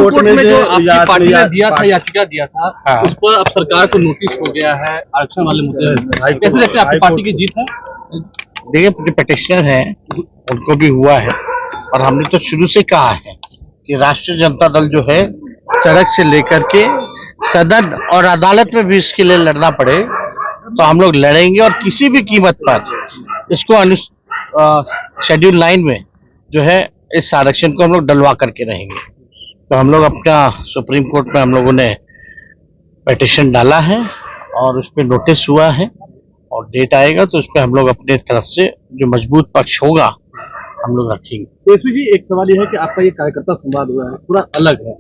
Court में जो आपकी पार्टी ने दिया था, याचिका दिया था, उस पर अब सरकार को नोटिस हो गया है आरक्षण वाले मुद्दे में। कैसे देखते हैं, आपकी पार्टी की जीत है? देखिए, पिटिशनर है, उनको भी हुआ है, और हमने तो शुरू से कहा है कि राष्ट्रीय जनता दल जो है सड़क से लेकर के सदन और अदालत में भी इसके लिए लड़ना पड़े तो हम लोग लड़ेंगे, और किसी भी कीमत पर इसको शेड्यूल 9 में जो है इस आरक्षण को हम लोग डलवा करके रहेंगे। तो हम लोग अपना सुप्रीम कोर्ट में हम लोगों ने पिटिशन डाला है और उस पर नोटिस हुआ है, और डेट आएगा तो उस पर हम लोग अपने तरफ से जो मजबूत पक्ष होगा हम लोग रखेंगे। तो इसमें जी एक सवाल ये है कि आपका ये कार्यकर्ता संवाद हुआ है, पूरा अलग है,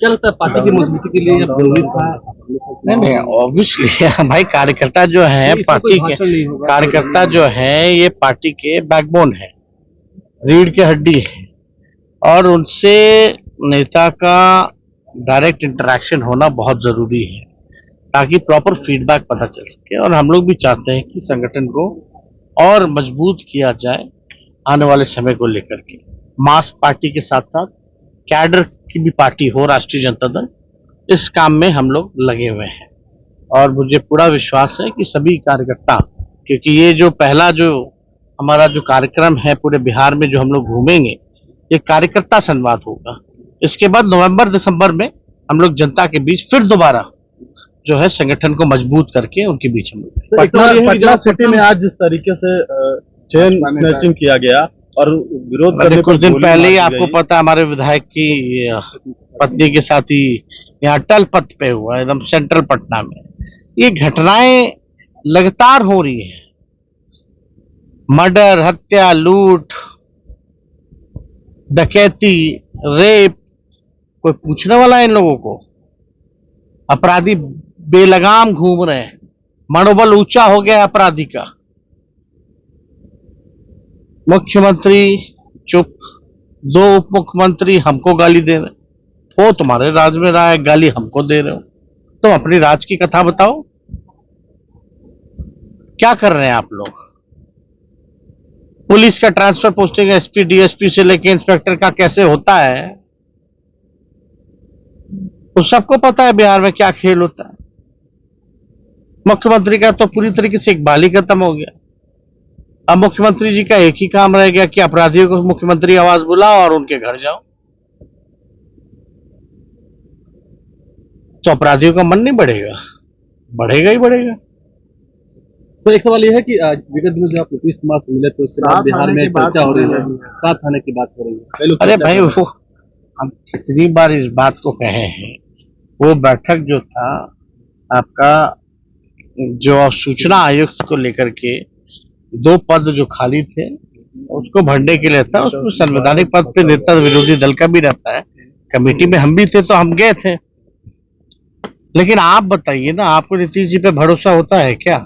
क्या लगता है पार्टी की मजबूती के लिए जरूरी था? नहीं, ऑब्वियसली भाई, कार्यकर्ता जो है पार्टी के कार्यकर्ता जो है ये पार्टी के बैकबोन है, रीढ़ की हड्डी है, और उनसे नेता का डायरेक्ट इंटरेक्शन होना बहुत जरूरी है ताकि प्रॉपर फीडबैक पता चल सके। और हम लोग भी चाहते हैं कि संगठन को और मजबूत किया जाए आने वाले समय को लेकर के। मास पार्टी के साथ साथ कैडर की भी पार्टी हो राष्ट्रीय जनता दल, इस काम में हम लोग लगे हुए हैं, और मुझे पूरा विश्वास है कि सभी कार्यकर्ता, क्योंकि ये जो पहला जो हमारा जो कार्यक्रम है पूरे बिहार में जो हम लोग घूमेंगे, ये कार्यकर्ता संवाद होगा। इसके बाद नवंबर दिसंबर में हम लोग जनता के बीच फिर दोबारा जो है संगठन को मजबूत करके उनके बीच हम लोग। पटना सिटी में आज जिस तरीके से चेन स्नैचिंग किया गया और विरोध करने कुछ दिन पहले ही आपको पता, हमारे विधायक की पत्नी के साथ ही यहाँ अटल पथ पे हुआ, एकदम सेंट्रल पटना में। ये घटनाएं लगातार हो रही है, मर्डर, हत्या, लूट, डकैती, रेप, कोई पूछने वाला है इन लोगों को? अपराधी बेलगाम घूम रहे हैं, मनोबल ऊंचा हो गया अपराधी का। मुख्यमंत्री चुप, 2 उप मुख्यमंत्री हमको गाली दे रहे, वो तुम्हारे राज में रहा है, गाली हमको दे रहे हो, तुम अपनी राज की कथा बताओ, क्या कर रहे हैं आप लोग? पुलिस का ट्रांसफर पोस्टिंग एसपी डीएसपी से लेके इंस्पेक्टर का कैसे होता है, तो सबको पता है बिहार में क्या खेल होता है। मुख्यमंत्री का तो पूरी तरीके से इकबाल ही खत्म हो गया। अब मुख्यमंत्री जी का एक ही काम रह गया कि अपराधियों को मुख्यमंत्री आवाज बुलाओ और उनके घर जाओ, तो अपराधियों का मन नहीं बढ़ेगा? बढ़ेगा ही बढ़ेगा। तो एक सवाल यह है कि विगत दिनों जब आप नीतीश कुमार से मिले तो उसके बाद बिहार में चर्चा हो रही है, 7 आने की बात हो रही है। अरे भाई, वो हम कितनी बार इस बात को कहे हैं, वो बैठक जो था आपका, जो सूचना आयुक्त को लेकर के 2 पद जो खाली थे उसको भरने के लिए था, उसमें संवैधानिक पद पे नेता विरोधी दल का भी रहता है, कमेटी में हम भी थे तो हम गए थे। लेकिन आप बताइए ना, आपको नीतीश जी पे भरोसा होता है क्या?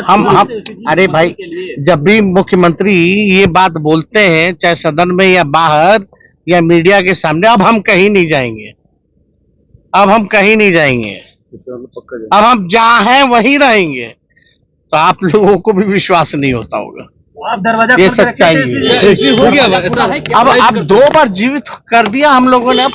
हम अरे भाई, जब भी मुख्यमंत्री ये बात बोलते हैं, चाहे सदन में या बाहर या मीडिया के सामने, अब हम कहीं नहीं जाएंगे, अब हम कहीं नहीं जाएंगे, अब हम जहां हैं वहीं रहेंगे, तो आप लोगों को भी विश्वास नहीं होता होगा। आप दरवाजा ये सच्चाई है। हो गया, अब 2 बार जीवित कर दिया हम लोगों ने।